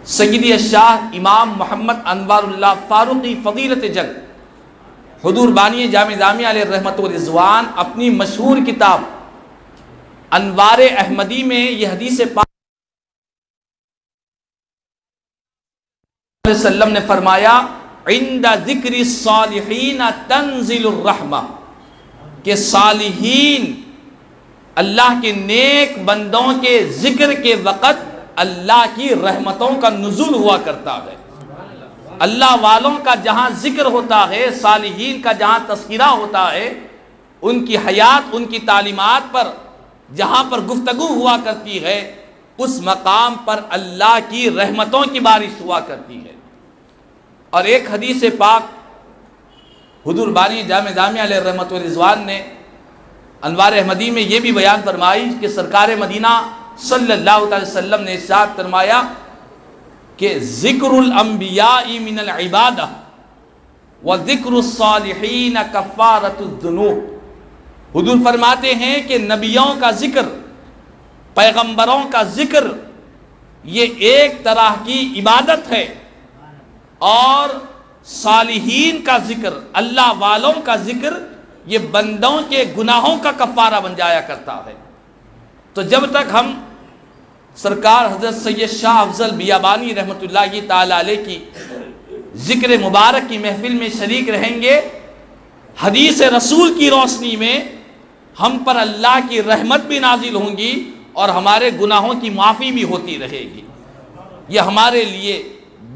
سیدی الشاہ امام محمد انوار اللہ فاروقی فضیلت جنگ حضور بانی جامع جامعہ علیہ رحمت و رضوان اپنی مشہور کتاب انوار احمدی میں یہ حدیث پاک علیہ وسلم نے فرمایا عند ذکر الصالحین تنزل الرحمہ، کہ صالحین اللہ کے نیک بندوں کے ذکر کے وقت اللہ کی رحمتوں کا نزول ہوا کرتا ہے۔ اللہ والوں کا جہاں ذکر ہوتا ہے، صالحین کا جہاں تذکرہ ہوتا ہے، ان کی حیات، ان کی تعلیمات پر جہاں پر گفتگو ہوا کرتی ہے، اس مقام پر اللہ کی رحمتوں کی بارش ہوا کرتی ہے۔ اور ایک حدیث پاک حضور بانی جامع جامعہ علیہ رحمت و رضوان نے انوار احمدی میں یہ بھی بیان فرمائی کہ سرکار مدینہ صلی اللہ علیہ وسلم نے ارشاد فرمایا کہ ذکر الانبیاء من العبادہ وذکر الصالحین کفارۃ الذنوب۔ حضور فرماتے ہیں کہ نبیوں کا ذکر، پیغمبروں کا ذکر یہ ایک طرح کی عبادت ہے، اور صالحین کا ذکر، اللہ والوں کا ذکر یہ بندوں کے گناہوں کا کفارہ بن جایا کرتا ہے۔ تو جب تک ہم سرکار حضرت سید شاہ افضل بیابانی رحمۃ اللہ تعالی علیہ کی ذکر مبارک کی محفل میں شریک رہیں گے، حدیث رسول کی روشنی میں ہم پر اللہ کی رحمت بھی نازل ہوں گی اور ہمارے گناہوں کی معافی بھی ہوتی رہے گی۔ یہ ہمارے لیے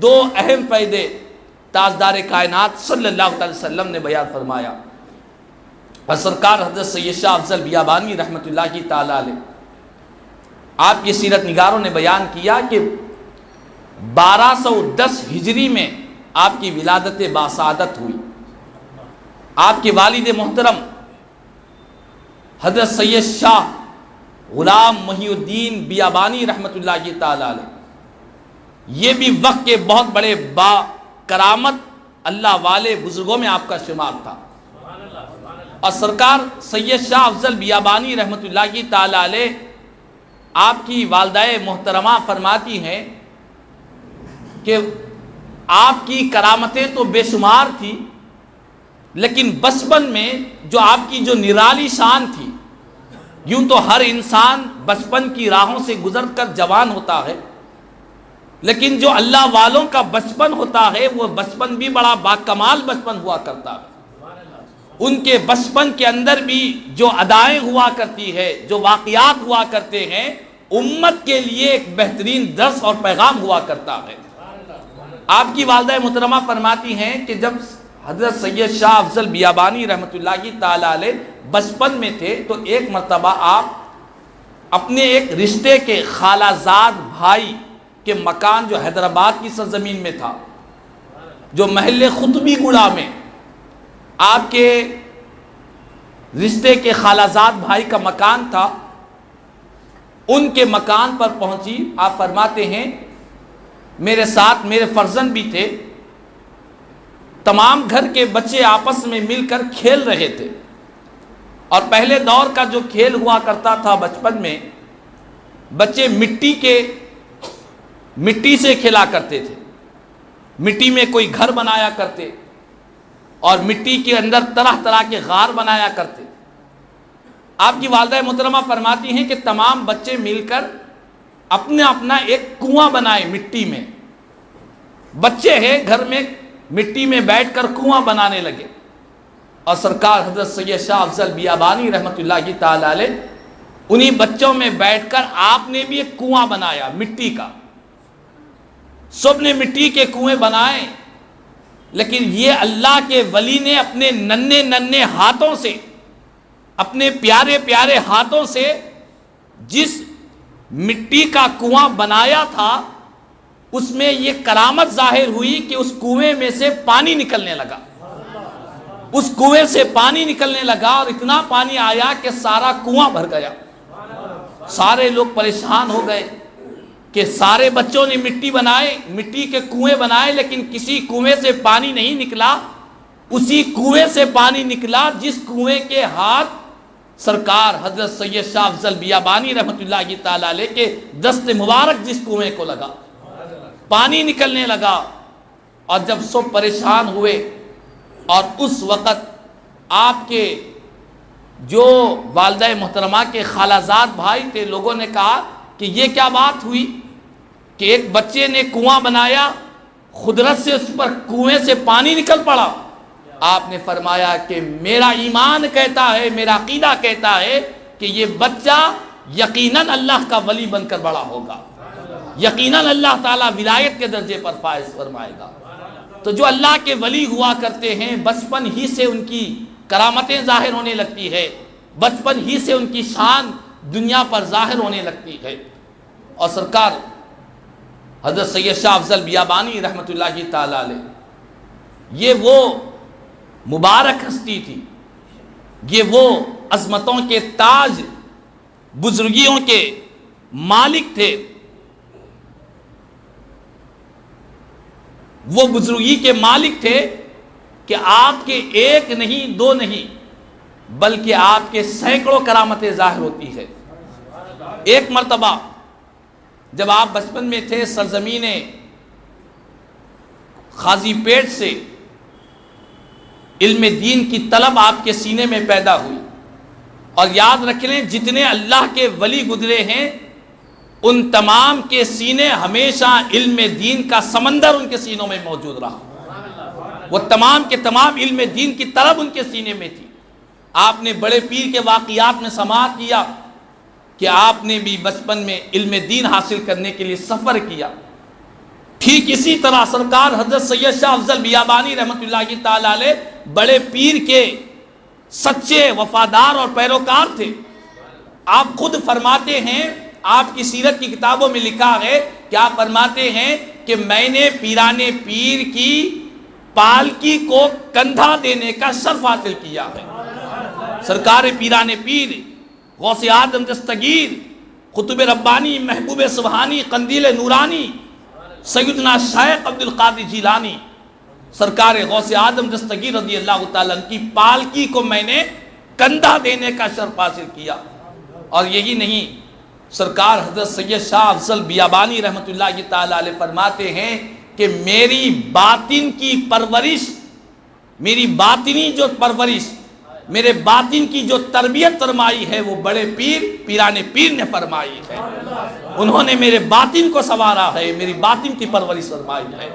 دو اہم فائدے تاجدار کائنات صلی اللہ علیہ وسلم نے بیان فرمایا۔ اور سرکار حضرت سید شاہ افضل بیابانی رحمۃ اللہ تعالی علیہ، آپ کی سیرت نگاروں نے بیان کیا کہ 1210 ہجری میں آپ کی ولادت باسعادت ہوئی۔ آپ کے والد محترم حضرت سید شاہ غلام محی الدین بیابانی رحمۃ اللہ تعالی علیہ، یہ بھی وقت کے بہت بڑے با کرامت اللہ والے بزرگوں میں آپ کا شمار تھا۔ اور سرکار سید شاہ افضل بیابانی رحمۃ اللہ تعالی علیہ، آپ کی والدہ محترمہ فرماتی ہیں کہ آپ کی کرامتیں تو بے شمار تھی، لیکن بچپن میں جو آپ کی جو نرالی شان تھی، یوں تو ہر انسان بچپن کی راہوں سے گزر کر جوان ہوتا ہے، لیکن جو اللہ والوں کا بچپن ہوتا ہے وہ بچپن بھی بڑا باکمال بچپن ہوا کرتا ہے۔ ان کے بچپن کے اندر بھی جو ادائیں ہوا کرتی ہے، جو واقعات ہوا کرتے ہیں، امت کے لیے ایک بہترین درس اور پیغام ہوا کرتا ہے۔ آپ کی والدہ محترمہ فرماتی ہیں کہ جب حضرت سید شاہ افضل بیابانی رحمۃ اللہ تعالی علیہ بچپن میں تھے تو ایک مرتبہ آپ اپنے ایک رشتے کے خالہ زاد بھائی کے مکان جو حیدرآباد کی سرزمین میں تھا، جو محل خطبی گڑا میں آپ کے رشتے کے خالہ زاد بھائی کا مکان تھا، ان کے مکان پر پہنچی۔ آپ فرماتے ہیں میرے ساتھ میرے فرزند بھی تھے، تمام گھر کے بچے آپس میں مل کر کھیل رہے تھے، اور پہلے دور کا جو کھیل ہوا کرتا تھا بچپن میں، بچے مٹی سے کھیلا کرتے تھے، مٹی میں کوئی گھر بنایا کرتے اور مٹی کے اندر طرح طرح کے غار بنایا کرتے۔ آپ کی والدہ محترمہ فرماتی ہیں کہ تمام بچے مل کر اپنا ایک کنواں بنائے مٹی میں، بچے ہیں گھر میں مٹی میں بیٹھ کر کنواں بنانے لگے، اور سرکار حضرت سید شاہ افضل بیابانی رحمۃ اللہ تعالی علیہ انہی بچوں میں بیٹھ کر آپ نے بھی ایک کنواں بنایا مٹی کا۔ سب نے مٹی کے کنویں بنائے، لیکن یہ اللہ کے ولی نے اپنے ننھے ہاتھوں سے، اپنے پیارے پیارے ہاتھوں سے جس مٹی کا کنواں بنایا تھا، اس میں یہ کرامت ظاہر ہوئی کہ اس کنویں میں سے پانی نکلنے لگا، اس کنویں سے پانی نکلنے لگا، اور اتنا پانی آیا کہ سارا کنواں بھر گیا۔ سارے لوگ پریشان ہو گئے کہ سارے بچوں نے مٹی بنائے، مٹی کے کنویں بنائے، لیکن کسی کنویں سے پانی نہیں نکلا۔ اسی کنویں سے پانی نکلا جس کنویں کے ہاتھ سرکار حضرت سید شاہ افضل بیابانی رحمۃ اللہ تعالی علیہ کے دست مبارک جس کنویں کو لگا۔ پانی نکلنے لگا، اور جب سب پریشان ہوئے اور اس وقت آپ کے جو والدہ محترمہ کے خالازاد بھائی تھے، لوگوں نے کہا کہ یہ کیا بات ہوئی کہ ایک بچے نے کنواں بنایا، قدرت سے اس پر کنویں سے پانی نکل پڑا۔ آپ نے فرمایا کہ میرا ایمان کہتا ہے، میرا عقیدہ کہتا ہے کہ یہ بچہ یقیناً اللہ کا ولی بن کر بڑا ہوگا، یقیناً اللہ تعالیٰ ولایت کے درجے پر فائز فرمائے گا۔ تو جو اللہ کے ولی ہوا کرتے ہیں، بچپن ہی سے ان کی کرامتیں ظاہر ہونے لگتی ہے، بچپن ہی سے ان کی شان دنیا پر ظاہر ہونے لگتی ہے۔ اور سرکار حضرت سید شاہ افضل بیابانی رحمۃ اللہ تعالیٰ علیہ، یہ وہ مبارک ہستی تھی، یہ وہ عظمتوں کے تاج، بزرگیوں کے مالک تھے، وہ بزرگی کے مالک تھے کہ آپ کے ایک نہیں دو نہیں بلکہ آپ کے سینکڑوں کرامتیں ظاہر ہوتی ہے۔ ایک مرتبہ جب آپ بچپن میں تھے، سرزمین قاضی پیٹ سے علم دین کی طلب آپ کے سینے میں پیدا ہوئی، اور یاد رکھ لیں جتنے اللہ کے ولی گزرے ہیں ان تمام کے سینے ہمیشہ علم دین کا سمندر ان کے سینوں میں موجود رہا، وہ تمام کے تمام علم دین کی طلب ان کے سینے میں تھی۔ آپ نے بڑے پیر کے واقعات میں سماعت کیا کہ آپ نے بھی بچپن میں علم دین حاصل کرنے کے لیے سفر کیا۔ ٹھیک اسی طرح سرکار حضرت سید شاہ افضل بیابانی رحمۃ اللہ تعالی علیہ بڑے پیر کے سچے وفادار اور پیروکار تھے۔ آپ خود فرماتے ہیں، آپ کی سیرت کی کتابوں میں لکھا ہے کہ آپ فرماتے ہیں کہ میں نے پیران پیر کی پالکی کو کندھا دینے کا شرف حاصل کیا ہے۔ سرکار پیران پیر غوث اعظم دستگیر قطب ربانی محبوب سبحانی قندیل نورانی سیدنا شیخ عبد القادر جیلانی سرکار غوث اعظم دستگیر رضی اللہ تعالیٰ عنہ کی پالکی کو میں نے کندھا دینے کا شرف حاصل کیا۔ اور یہی نہیں، سرکار حضرت سید شاہ افضل بیابانی رحمۃ اللہ تعالیٰ علیہ فرماتے ہیں کہ میری باطن کی پرورش، میری باطنی جو پرورش، میرے باطن کی جو تربیت فرمائی ہے وہ بڑے پیر پیران پیر نے فرمائی ہے۔ انہوں نے میرے باطن کو سنوارا ہے، میری باطن کی پرورش فرمائی ہے۔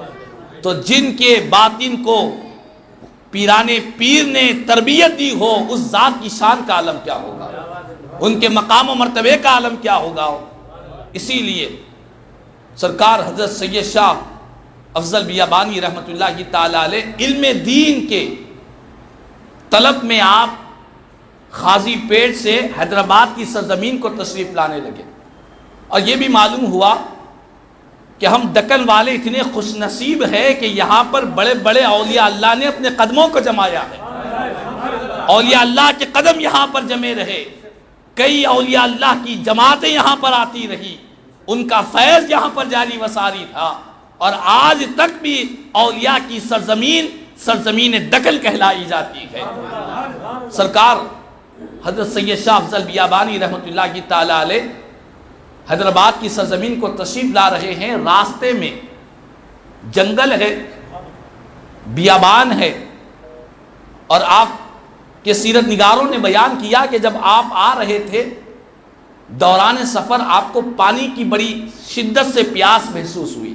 تو جن کے باطن کو پیران پیر نے تربیت دی ہو، اس ذات کی شان کا عالم کیا ہوگا، ان کے مقام و مرتبے کا عالم کیا ہوگا۔ اسی لیے سرکار حضرت سید شاہ افضل بیابانی رحمۃ اللہ تعالی علیہ علم دین کے طلب میں آپ قاضی پیٹ سے حیدرآباد کی سرزمین کو تشریف لانے لگے، اور یہ بھی معلوم ہوا کہ ہم دکن والے اتنے خوش نصیب ہیں کہ یہاں پر بڑے بڑے اولیاء اللہ نے اپنے قدموں کو جمایا ہے۔ اولیاء اللہ کے قدم یہاں پر جمے رہے، کئی اولیاء اللہ کی جماعتیں یہاں پر آتی رہی، ان کا فیض یہاں پر جاری و ساری تھا، اور آج تک بھی اولیاء کی سرزمین دکن کہلائی جاتی ہے۔ سرکار حضرت سید شاہ افضل بیابانی رحمۃ اللہ تعالی علیہ حیدرآباد کی سرزمین کو تشریف لا رہے ہیں، راستے میں جنگل ہے، بیابان ہے، اور آپ کے سیرت نگاروں نے بیان کیا کہ جب آپ آ رہے تھے دوران سفر آپ کو پانی کی بڑی شدت سے پیاس محسوس ہوئی،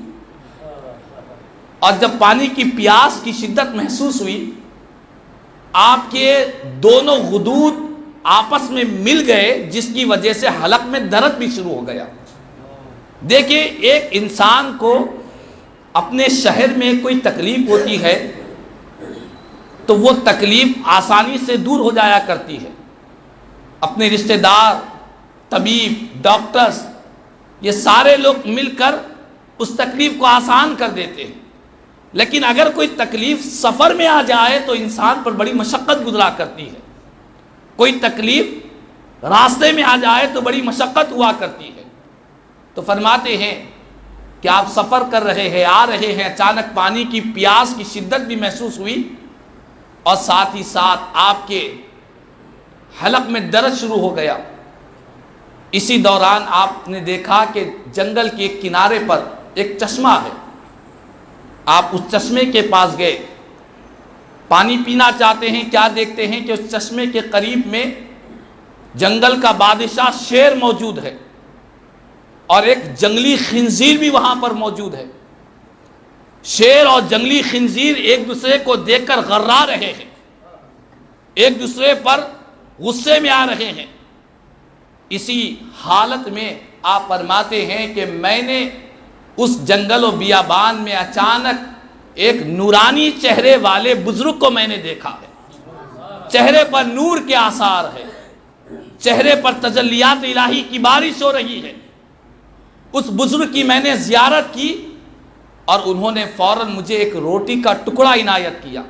اور جب پانی کی پیاس کی شدت محسوس ہوئی آپ کے دونوں غدود آپس میں مل گئے، جس کی وجہ سے حلق میں درد بھی شروع ہو گیا۔ دیکھیں، ایک انسان کو اپنے شہر میں کوئی تکلیف ہوتی ہے تو وہ تکلیف آسانی سے دور ہو جایا کرتی ہے، اپنے رشتہ دار، طبیب، ڈاکٹرز، یہ سارے لوگ مل کر اس تکلیف کو آسان کر دیتے ہیں۔ لیکن اگر کوئی تکلیف سفر میں آ جائے تو انسان پر بڑی مشقت گزرا کرتی ہے، کوئی تکلیف راستے میں آ جائے تو بڑی مشقت ہوا کرتی ہے۔ تو فرماتے ہیں کہ آپ سفر کر رہے ہیں، آ رہے ہیں، اچانک پانی کی پیاس کی شدت بھی محسوس ہوئی، اور ساتھ ہی ساتھ آپ کے حلق میں درد شروع ہو گیا۔ اسی دوران آپ نے دیکھا کہ جنگل کے کنارے پر ایک چشمہ ہے، آپ اس چشمے کے پاس گئے، پانی پینا چاہتے ہیں، کیا دیکھتے ہیں کہ اس چشمے کے قریب میں جنگل کا بادشاہ شیر موجود ہے اور ایک جنگلی خنزیر بھی وہاں پر موجود ہے۔ شیر اور جنگلی خنزیر ایک دوسرے کو دیکھ کر غرا رہے ہیں، ایک دوسرے پر غصے میں آ رہے ہیں۔ اسی حالت میں آپ فرماتے ہیں کہ میں نے اس جنگل و بیابان میں اچانک ایک نورانی چہرے والے بزرگ کو میں نے دیکھا ہے، چہرے پر نور کے آثار ہے، چہرے پر تجلیات الہی کی بارش ہو رہی ہے۔ اس بزرگ کی میں نے زیارت کی اور انہوں نے فوراً مجھے ایک روٹی کا ٹکڑا عنایت کیا۔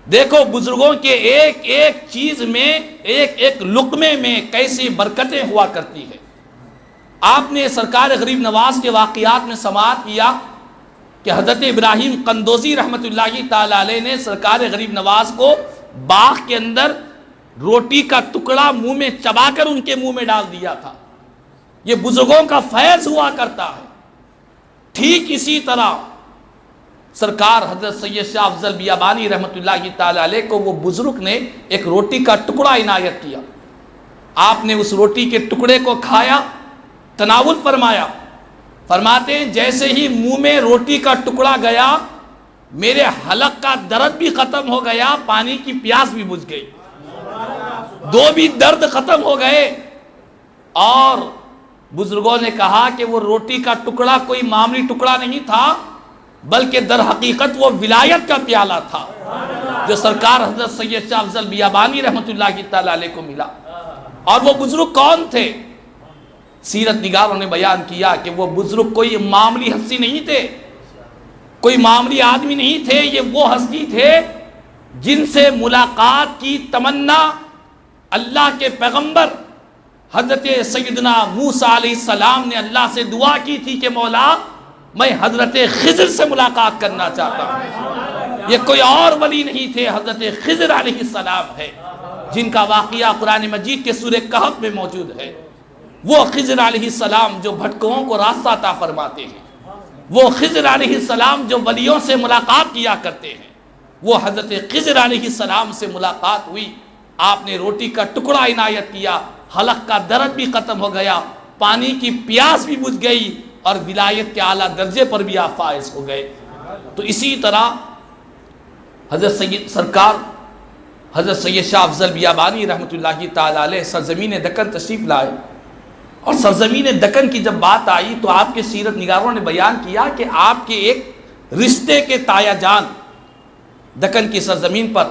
دیکھو بزرگوں کے ایک ایک چیز میں، ایک ایک لقمے میں کیسی برکتیں ہوا کرتی ہے۔ آپ نے سرکار غریب نواز کے واقعات میں سماعت کیا کہ حضرت ابراہیم قندوزی رحمۃ اللہ تعالی علیہ نے سرکار غریب نواز کو باغ کے اندر روٹی کا ٹکڑا منہ میں چبا کر ان کے منہ میں ڈال دیا تھا۔ یہ بزرگوں کا فیض ہوا کرتا ہے۔ ٹھیک اسی طرح سرکار حضرت سید شاہ افضل بیابانی رحمۃ اللہ تعالی علیہ کو وہ بزرگ نے ایک روٹی کا ٹکڑا عنایت کیا۔ آپ نے اس روٹی کے ٹکڑے کو کھایا، تناول فرمایا۔ فرماتے ہیں جیسے ہی منہ میں روٹی کا ٹکڑا گیا، میرے حلق کا درد بھی ختم ہو گیا، پانی کی پیاس بھی بجھ گئی، دو بھی درد ختم ہو گئے۔ اور بزرگوں نے کہا کہ وہ روٹی کا ٹکڑا کوئی معمولی ٹکڑا نہیں تھا، بلکہ در حقیقت وہ ولایت کا پیالہ تھا جو سرکار حضرت سید شاہ افضل بیابانی رحمۃ اللہ تعالی علیہ کو ملا۔ اور وہ بزرگ کون تھے؟ سیرت نگاروں نے بیان کیا کہ وہ بزرگ کوئی معمولی ہستی نہیں تھے، کوئی معمولی آدمی نہیں تھے، یہ وہ ہستی تھے جن سے ملاقات کی تمنا اللہ کے پیغمبر حضرت سیدنا موسیٰ علیہ السلام نے اللہ سے دعا کی تھی کہ مولا میں حضرت خضر سے ملاقات کرنا چاہتا ہوں۔ یہ کوئی اور ولی نہیں تھے، حضرت خضر علیہ السلام ہے، جن کا واقعہ قرآن مجید کے سورہ کہف میں موجود ہے۔ وہ خضر علیہ السلام جو بھٹکوں کو راستہ عطا فرماتے ہیں، وہ خضر علیہ السلام جو ولیوں سے ملاقات کیا کرتے ہیں، وہ حضرت خضر علیہ السلام سے ملاقات ہوئی۔ آپ نے روٹی کا ٹکڑا عنایت کیا، حلق کا درد بھی ختم ہو گیا، پانی کی پیاس بھی بجھ گئی، اور ولایت کے اعلیٰ درجے پر بھی آپ فائز ہو گئے۔ تو اسی طرح حضرت سید شاہ افضل بیابانی رحمۃ اللہ تعالی علیہ سرزمین دکن تشریف لائے، اور سرزمین دکن کی جب بات آئی تو آپ کے سیرت نگاروں نے بیان کیا کہ آپ کے ایک رشتے کے تایا جان دکن کی سرزمین پر،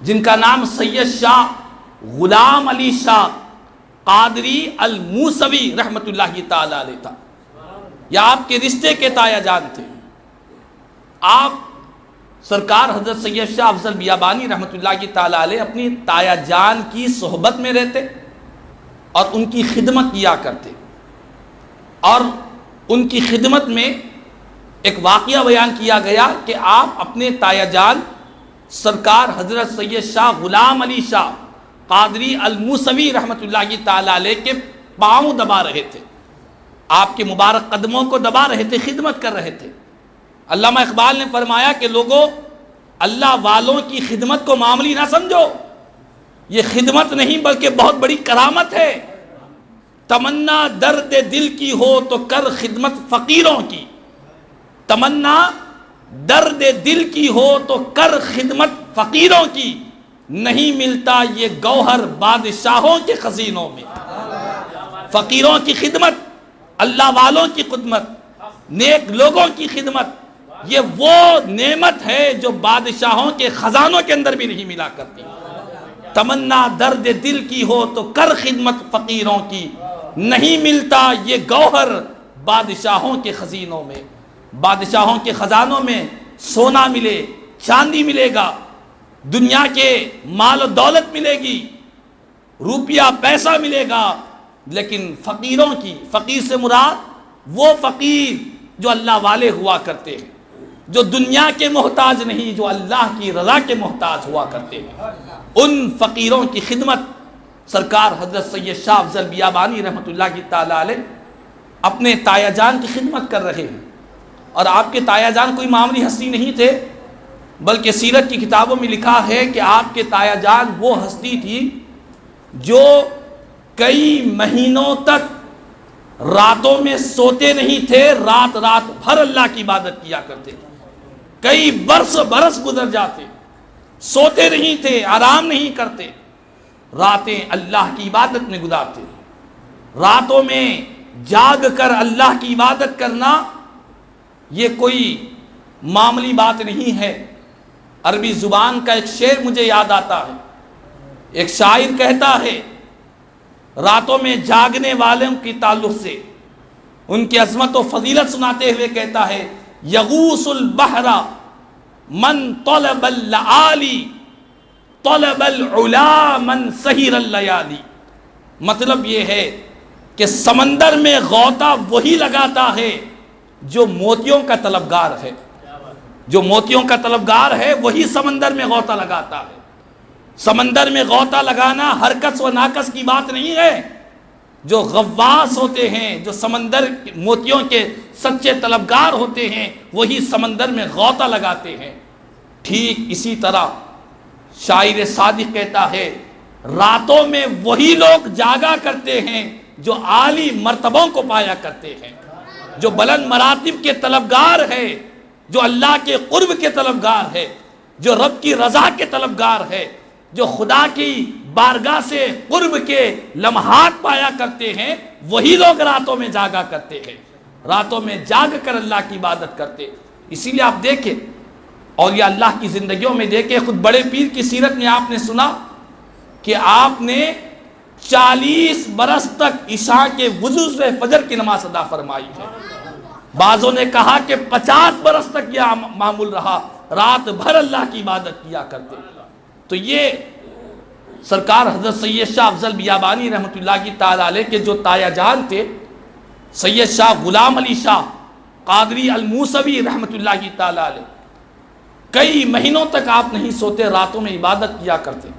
جن کا نام سید شاہ غلام علی شاہ قادری الموسوی رحمۃ اللہ تعالی علیہ تھا، یا آپ کے رشتے کے تایا جان تھے۔ آپ سرکار حضرت سید شاہ افضل بیابانی رحمۃ اللہ تعالی علیہ اپنی تایا جان کی صحبت میں رہتے اور ان کی خدمت کیا کرتے، اور ان کی خدمت میں ایک واقعہ بیان کیا گیا کہ آپ اپنے تایا جان سرکار حضرت سید شاہ غلام علی شاہ قادری الموسوی رحمۃ اللہ تعالی علیہ کے پاؤں دبا رہے تھے، آپ کے مبارک قدموں کو دبا رہے تھے، خدمت کر رہے تھے۔ علامہ اقبال نے فرمایا کہ لوگوں، اللہ والوں کی خدمت کو معمولی نہ سمجھو، یہ خدمت نہیں بلکہ بہت بڑی کرامت ہے۔ تمنا درد دل کی ہو تو کر خدمت فقیروں کی، تمنا درد دل کی ہو تو کر خدمت فقیروں کی، نہیں ملتا یہ گوہر بادشاہوں کے خزینوں میں۔ فقیروں کی خدمت، اللہ والوں کی خدمت، نیک لوگوں کی خدمت، یہ وہ نعمت ہے جو بادشاہوں کے خزانوں کے اندر بھی نہیں ملا کرتی۔ تمنا درد دل کی ہو تو کر خدمت فقیروں کی، نہیں ملتا یہ گوہر بادشاہوں کے خزینوں میں۔ بادشاہوں کے خزانوں میں سونا ملے، چاندی ملے گا، دنیا کے مال و دولت ملے گی، روپیہ پیسہ ملے گا، لیکن فقیروں کی، فقیر سے مراد وہ فقیر جو اللہ والے ہوا کرتے ہیں، جو دنیا کے محتاج نہیں، جو اللہ کی رضا کے محتاج ہوا کرتے ہیں، ان فقیروں کی خدمت سرکار حضرت سید شاہ افضل بیابانی رحمۃ اللہ تعالی علیہ اپنے تایا جان کی خدمت کر رہے ہیں۔ اور آپ کے تایا جان کوئی معمولی ہستی نہیں تھے، بلکہ سیرت کی کتابوں میں لکھا ہے کہ آپ کے تایا جان وہ ہستی تھی جو کئی مہینوں تک راتوں میں سوتے نہیں تھے، رات بھر اللہ کی عبادت کیا کرتے تھے، کئی برس گزر جاتے، سوتے نہیں تھے، آرام نہیں کرتے، راتیں اللہ کی عبادت میں گزارتے۔ راتوں میں جاگ کر اللہ کی عبادت کرنا یہ کوئی معمولی بات نہیں ہے۔ عربی زبان کا ایک شعر مجھے یاد آتا ہے، ایک شاعر کہتا ہے راتوں میں جاگنے والوں کی تعلق سے، ان کی عظمت و فضیلت سناتے ہوئے کہتا ہے یغوث البحر من طلب اللآلی طلب العلا من سہر اللیالی۔ مطلب یہ ہے کہ سمندر میں غوطہ وہی لگاتا ہے جو موتیوں کا طلبگار ہے، جو موتیوں کا طلبگار ہے وہی سمندر میں غوطہ لگاتا ہے۔ سمندر میں غوطہ لگانا ہرکس و ناکس کی بات نہیں ہے، جو غواص ہوتے ہیں، جو سمندر موتیوں کے سچے طلبگار ہوتے ہیں، وہی سمندر میں غوطہ لگاتے ہیں۔ ٹھیک اسی طرح شاعر صادق کہتا ہے راتوں میں وہی لوگ جاگا کرتے ہیں جو عالی مرتبوں کو پایا کرتے ہیں، جو بلند مراتب کے طلبگار ہے، جو اللہ کے قرب کے طلبگار ہے، جو رب کی رضا کے طلبگار ہے، جو خدا کی بارگاہ سے قرب کے لمحات پایا کرتے ہیں، وہی لوگ راتوں میں جاگا کرتے ہیں، راتوں میں جاگ کر اللہ کی عبادت کرتے۔ اسی لیے آپ دیکھیں اور یہ اللہ کی زندگیوں میں دیکھیں، خود بڑے پیر کی سیرت میں آپ نے سنا کہ آپ نے 40 برس تک عشاء کے وضو سے فجر کی نماز ادا فرمائی ہے۔ بعضوں نے کہا کہ 50 برس تک یہ معمول رہا، رات بھر اللہ کی عبادت کیا کرتے۔ تو یہ سرکار حضرت سید شاہ افضل بیابانی رحمۃ اللہ کی تعالی علیہ کے جو تایا جان تھے، سید شاہ غلام علی شاہ قادری الموسوی رحمۃ اللہ کی تعالی علیہ، کئی مہینوں تک آپ نہیں سوتے، راتوں میں عبادت کیا کرتے۔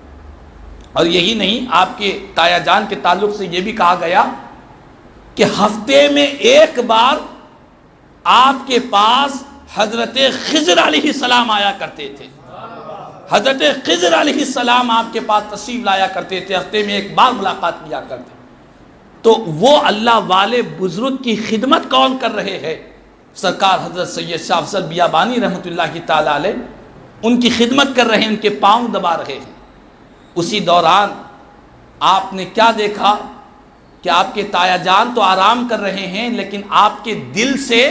اور یہی نہیں، آپ کے تایا جان کے تعلق سے یہ بھی کہا گیا کہ ہفتے میں ایک بار آپ کے پاس حضرت خضر علیہ السلام آیا کرتے تھے، حضرت خضر علیہ السلام آپ کے پاس تشریف لایا کرتے تھے، ہفتے میں ایک بار ملاقات کیا کرتے۔ تو وہ اللہ والے بزرگ کی خدمت کون کر رہے ہیں؟ سرکار حضرت سید شاہ افضل بیابانی رحمۃ اللہ کی تعالی علیہ ان کی خدمت کر رہے ہیں، ان کے پاؤں دبا رہے ہیں۔ اسی دوران آپ نے کیا دیکھا کہ آپ کے تایا جان تو آرام کر رہے ہیں، لیکن آپ کے دل سے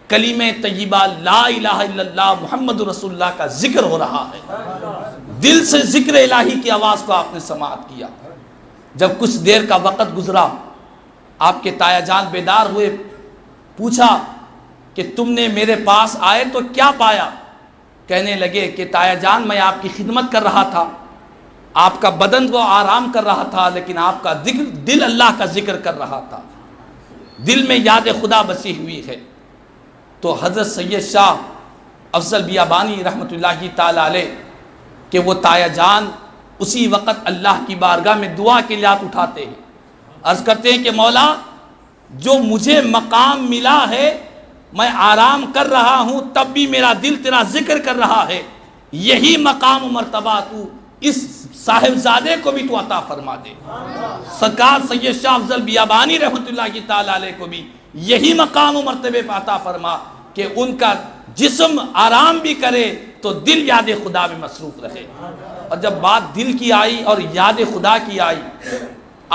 کلمہ طیبہ لا الہ الا اللہ محمد رسول اللہ کا ذکر ہو رہا ہے، دل سے ذکر الہی کی آواز کو آپ نے سماعت کیا۔ جب کچھ دیر کا وقت گزرا، آپ کے تایا جان بیدار ہوئے، پوچھا کہ تم نے میرے پاس آئے تو کیا پایا؟ کہنے لگے کہ تایا جان میں آپ کی خدمت کر رہا تھا، آپ کا بدن کو آرام کر رہا تھا، لیکن آپ کا دل اللہ کا ذکر کر رہا تھا، دل میں یاد خدا بسی ہوئی ہے۔ تو حضرت سید شاہ افضل بیابانی رحمۃ اللہ کی تعالی علیہ کہ وہ تایا جان اسی وقت اللہ کی بارگاہ میں دعا کے لیے ہاتھ اٹھاتے ہیں، عرض کرتے ہیں کہ مولا جو مجھے مقام ملا ہے، میں آرام کر رہا ہوں تب بھی میرا دل تیرا ذکر کر رہا ہے، یہی مقام و مرتبہ تو اس صاحبزادے کو بھی تو عطا فرما دے۔ سرکار سید شاہ افضل بیابانی رحمۃ اللہ کی تعالی علیہ کو بھی یہی مقام و مرتبے پہ عطا فرما کہ ان کا جسم آرام بھی کرے تو دل یاد خدا میں مصروف رہے۔ اور جب بات دل کی آئی اور یاد خدا کی آئی،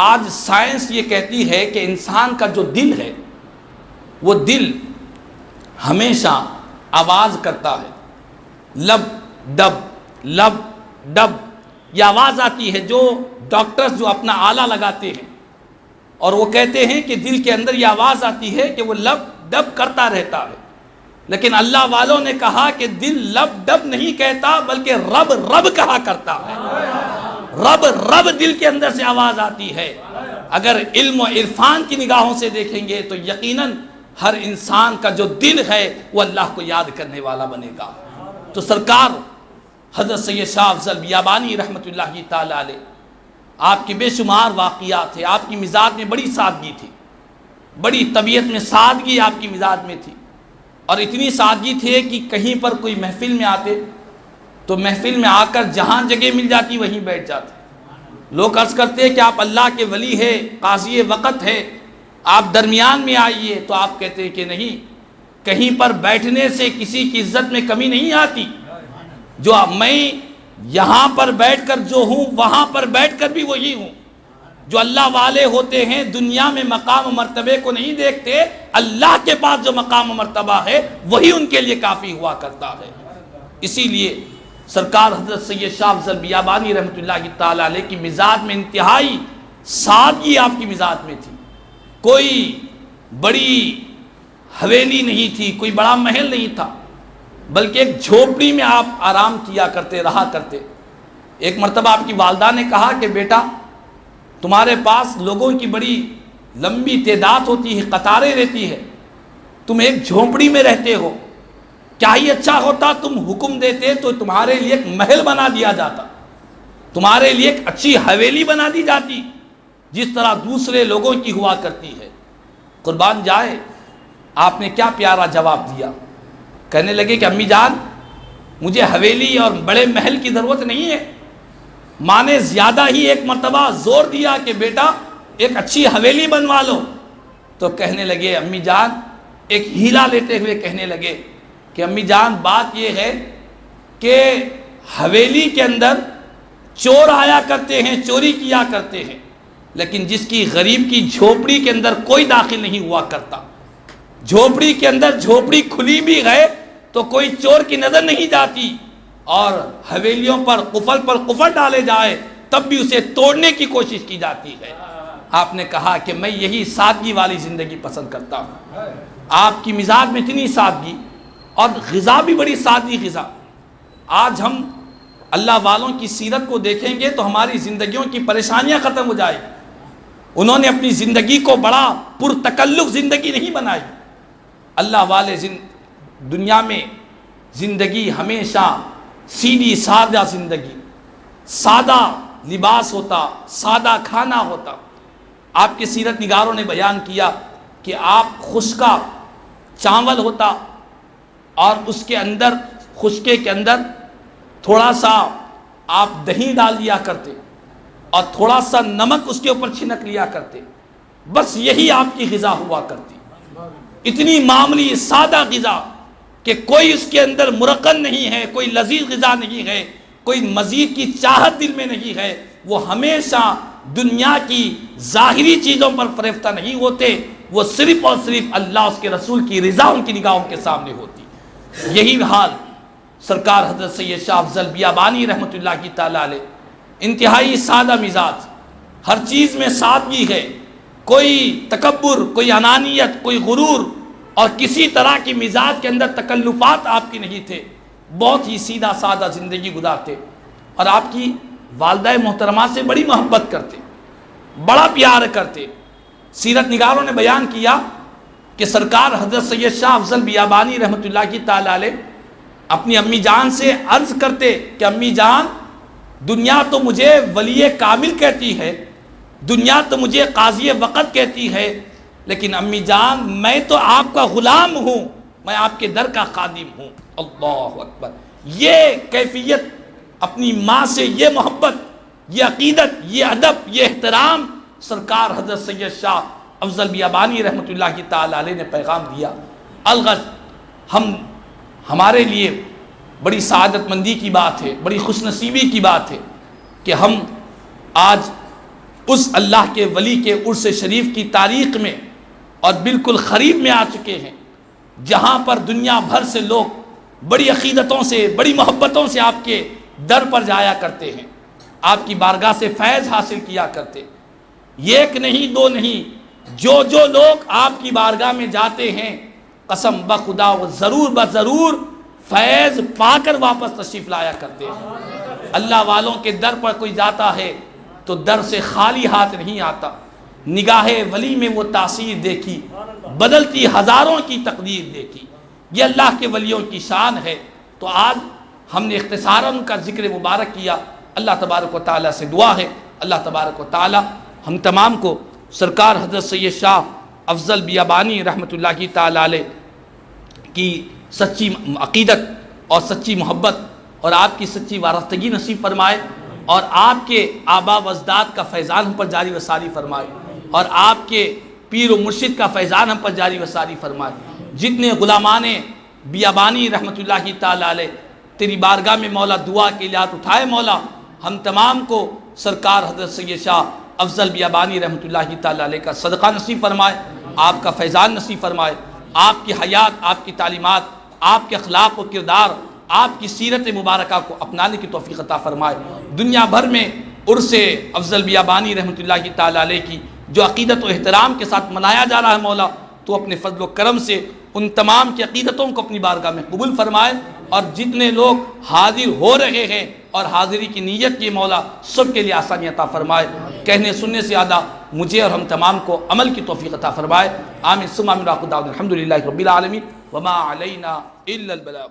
آج سائنس یہ کہتی ہے کہ انسان کا جو دل ہے، وہ دل ہمیشہ آواز کرتا ہے، لب ڈب لب ڈب، یہ آواز آتی ہے۔ جو ڈاکٹرز جو اپنا آلہ لگاتے ہیں اور وہ کہتے ہیں کہ دل کے اندر یہ آواز آتی ہے کہ وہ لب ڈب کرتا رہتا ہے، لیکن اللہ والوں نے کہا کہ دل لب ڈب نہیں کہتا بلکہ رب رب کہا کرتا ہے۔ رب رب دل کے اندر سے آواز آتی ہے۔ اگر علم و عرفان کی نگاہوں سے دیکھیں گے تو یقیناً ہر انسان کا جو دل ہے وہ اللہ کو یاد کرنے والا بنے گا۔ تو سرکار حضرت سید شاہ افضل بیابانی رحمۃ اللہ کی تعالی علیہ، آپ کی بے شمار واقعات تھے، آپ کی مزاج میں بڑی سادگی تھی، بڑی طبیعت میں سادگی آپ کی مزاج میں تھی، اور اتنی سادگی تھے کہ کہیں پر کوئی محفل میں آتے تو محفل میں آ کر جہاں جگہ مل جاتی وہیں بیٹھ جاتے. لوگ عرض کرتے کہ آپ اللہ کے ولی ہے، قاضی وقت ہے، آپ درمیان میں آئیے، تو آپ کہتے ہیں کہ نہیں، کہیں پر بیٹھنے سے کسی کی عزت میں کمی نہیں آتی. جو میں یہاں پر بیٹھ کر جو ہوں وہاں پر بیٹھ کر بھی وہی ہوں. جو اللہ والے ہوتے ہیں دنیا میں مقام و مرتبے کو نہیں دیکھتے، اللہ کے پاس جو مقام و مرتبہ ہے وہی ان کے لیے کافی ہوا کرتا ہے. اسی لیے سرکار حضرت سید شاہ افضل بیابانی رحمۃ اللہ تعالی علیہ کی مزاج میں انتہائی سادگی آپ کی مزاج میں تھی. کوئی بڑی حویلی نہیں تھی، کوئی بڑا محل نہیں تھا، بلکہ ایک جھوپڑی میں آپ آرام کیا کرتے، رہا کرتے. ایک مرتبہ آپ کی والدہ نے کہا کہ بیٹا، تمہارے پاس لوگوں کی بڑی لمبی تعداد ہوتی ہے، قطاریں رہتی ہے، تم ایک جھوپڑی میں رہتے ہو، کیا ہی اچھا ہوتا تم حکم دیتے تو تمہارے لیے ایک محل بنا دیا جاتا، تمہارے لیے ایک اچھی حویلی بنا دی جاتی جس طرح دوسرے لوگوں کی ہوا کرتی ہے. قربان جائے آپ نے کیا پیارا جواب دیا. کہنے لگے کہ امی جان، مجھے حویلی اور بڑے محل کی ضرورت نہیں ہے. ماں نے زیادہ ہی ایک مرتبہ زور دیا کہ بیٹا ایک اچھی حویلی بنوا لو. تو کہنے لگے امی جان، ایک ہیلا لیتے ہوئے کہنے لگے کہ امی جان، بات یہ ہے کہ حویلی کے اندر چور آیا کرتے ہیں، چوری کیا کرتے ہیں، لیکن جس کی غریب کی جھوپڑی کے اندر کوئی داخل نہیں ہوا کرتا. جھوپڑی کے اندر جھوپڑی کھلی بھی ہے تو کوئی چور کی نظر نہیں جاتی، اور حویلیوں پر قفل ڈالے جائے تب بھی اسے توڑنے کی کوشش کی جاتی ہے. آپ نے کہا کہ میں یہی سادگی والی زندگی پسند کرتا ہوں. آپ کی مزاج میں اتنی سادگی، اور غذا بھی بڑی سادگی غذا. آج ہم اللہ والوں کی سیرت کو دیکھیں گے تو ہماری زندگیوں کی پریشانیاں ختم ہو جائیں. انہوں نے اپنی زندگی کو بڑا پرتکلف زندگی نہیں بنائی. اللہ والے دنیا میں زندگی ہمیشہ سیدھی سادہ زندگی، سادہ لباس ہوتا، سادہ کھانا ہوتا. آپ کے سیرت نگاروں نے بیان کیا کہ آپ خشکا چاول ہوتا اور اس کے اندر، خشکے کے اندر تھوڑا سا آپ دہی ڈال دیا کرتے اور تھوڑا سا نمک اس کے اوپر چھنک لیا کرتے. بس یہی آپ کی غذا ہوا کرتی. اتنی معمولی سادہ غذا کہ کوئی اس کے اندر مرقن نہیں ہے، کوئی لذیذ غذا نہیں ہے، کوئی مزید کی چاہت دل میں نہیں ہے. وہ ہمیشہ دنیا کی ظاہری چیزوں پر فریفتہ نہیں ہوتے، وہ صرف اور صرف اللہ اس کے رسول کی رضا ان کی نگاہوں کے سامنے ہوتی. یہی حال سرکار حضرت سید شاہ افضل بیابانی رحمۃ اللہ کی تعالی علیہ. انتہائی سادہ مزاج، ہر چیز میں سادگی ہے، کوئی تکبر، کوئی انانیت، کوئی غرور اور کسی طرح کی مزاج کے اندر تکلفات آپ کی نہیں تھے. بہت ہی سیدھا سادہ زندگی گزارتے، اور آپ کی والدہ محترمہ سے بڑی محبت کرتے، بڑا پیار کرتے. سیرت نگاروں نے بیان کیا کہ سرکار حضرت سید شاہ افضل بیابانی رحمۃ اللہ کی تعالی علیہ اپنی امی جان سے عرض کرتے کہ امی جان، دنیا تو مجھے ولی کامل کہتی ہے، دنیا تو مجھے قاضی وقت کہتی ہے، لیکن امی جان میں تو آپ کا غلام ہوں، میں آپ کے در کا خادم ہوں. اللہ اکبر. یہ کیفیت، اپنی ماں سے یہ محبت، یہ عقیدت، یہ ادب، یہ احترام سرکار حضرت سید شاہ افضل بیابانی رحمۃ اللہ کی تعالی علیہ نے پیغام دیا. الغرض ہمارے لیے بڑی سعادت مندی کی بات ہے، بڑی خوش نصیبی کی بات ہے کہ ہم آج اس اللہ کے ولی کے عرس شریف کی تاریخ میں اور بالکل قریب میں آ چکے ہیں، جہاں پر دنیا بھر سے لوگ بڑی عقیدتوں سے، بڑی محبتوں سے آپ کے در پر جایا کرتے ہیں، آپ کی بارگاہ سے فیض حاصل کیا کرتے. ایک نہیں، دو نہیں، جو لوگ آپ کی بارگاہ میں جاتے ہیں، قسم بخدا وہ ضرور فیض پا کر واپس تشریف لایا کرتے ہیں. اللہ والوں کے در پر کوئی جاتا ہے تو در سے خالی ہاتھ نہیں آتا. نگاہ ولی میں وہ تاثیر دیکھی، بدلتی ہزاروں کی تقدیر دیکھی. یہ اللہ کے ولیوں کی شان ہے. تو آج ہم نے اختصاراً کا ذکر مبارک کیا. اللہ تبارک و تعالیٰ سے دعا ہے اللہ تبارک و تعالیٰ ہم تمام کو سرکار حضرت سید شاہ افضل بیابانی رحمۃ اللہ کی تعالی علیہ کی سچی عقیدت اور سچی محبت اور آپ کی سچی وارستگی نصیب فرمائے، اور آپ کے آبا و اجداد کا فیضان ہم پر جاری و ساری فرمائے، اور آپ کے پیر و مرشد کا فیضان ہم پر جاری و ساری فرمائے۔ جتنے غلامان بیابانی رحمۃ اللہ تعالی علیہ تیری بارگاہ میں مولا دعا کے لیے ہاتھ اٹھائے، مولا ہم تمام کو سرکار حضرت سید شاہ افضل بیابانی رحمۃ اللہ تعالی علیہ کا صدقہ نصیب فرمائے، آپ کا فیضان نصیب فرمائے، آپ کی حیات، آپ کی تعلیمات، آپ کے اخلاق و کردار، آپ کی سیرت مبارکہ کو اپنانے کی توفیق عطا فرمائے۔ دنیا بھر میں عرس افضل بیابانی رحمۃ اللہ تعالی علیہ کی جو عقیدت و احترام کے ساتھ منایا جا رہا ہے، مولا تو اپنے فضل و کرم سے ان تمام کی عقیدتوں کو اپنی بارگاہ میں قبول فرمائے، اور جتنے لوگ حاضر ہو رہے ہیں اور حاضری کی نیت کی، مولا سب کے لیے آسانی عطا فرمائے۔ کہنے سننے سے زیادہ مجھے اور ہم تمام کو عمل کی توفیق عطا فرمائے۔ آمین ثم آمین۔ الحمدللہ رب العالمین وما علینا الا البلاغ۔